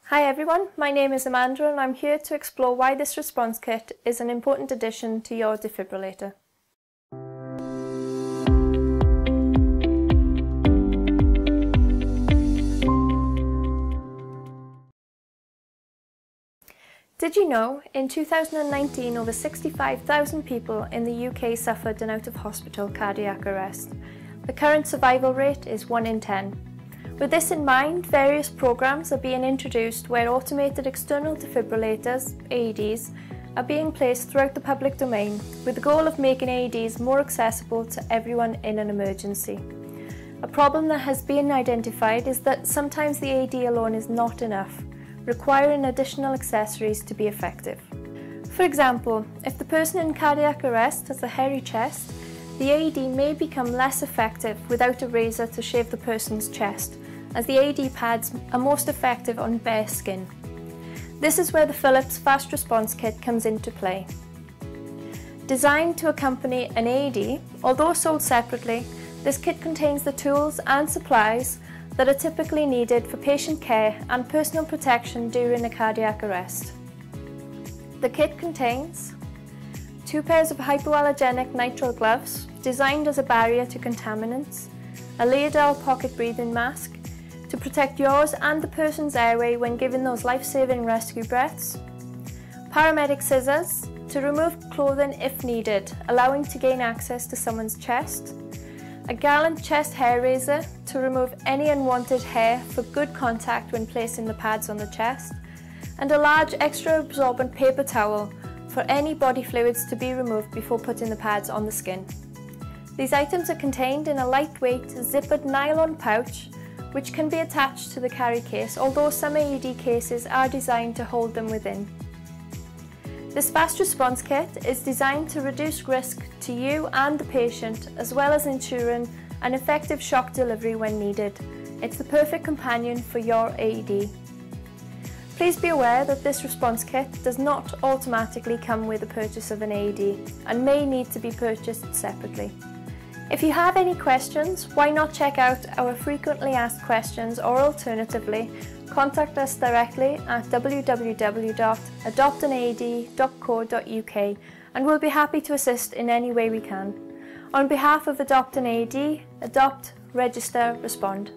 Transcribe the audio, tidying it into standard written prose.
Hi everyone, my name is Amanda and I'm here to explore why this response kit is an important addition to your defibrillator. Did you know, in 2019 over 65,000 people in the UK suffered an out-of-hospital cardiac arrest. The current survival rate is 1 in 10. With this in mind, various programs are being introduced where automated external defibrillators, AEDs, are being placed throughout the public domain with the goal of making AEDs more accessible to everyone in an emergency. A problem that has been identified is that sometimes the AED alone is not enough, requiring additional accessories to be effective. For example, if the person in cardiac arrest has a hairy chest, the AED may become less effective without a razor to shave the person's chest, as the AED pads are most effective on bare skin. This is where the Philips Fast Response Kit comes into play. Designed to accompany an AED, although sold separately, this kit contains the tools and supplies that are typically needed for patient care and personal protection during a cardiac arrest. The kit contains 2 pairs of hypoallergenic nitrile gloves designed as a barrier to contaminants, a Laerdal pocket breathing mask to protect yours and the person's airway when giving those life-saving rescue breaths, paramedic scissors to remove clothing if needed, allowing to gain access to someone's chest, a Gallant chest hair razor to remove any unwanted hair for good contact when placing the pads on the chest, and a large extra-absorbent paper towel for any body fluids to be removed before putting the pads on the skin. These items are contained in a lightweight zippered nylon pouch which can be attached to the carry case, although some AED cases are designed to hold them within. This fast response kit is designed to reduce risk to you and the patient, as well as ensuring an effective shock delivery when needed. It's the perfect companion for your AED. Please be aware that this response kit does not automatically come with the purchase of an AED and may need to be purchased separately. If you have any questions, why not check out our frequently asked questions, or alternatively, contact us directly at www.adoptanaed.co.uk and we'll be happy to assist in any way we can. On behalf of Adopt an AED, adopt, register, respond.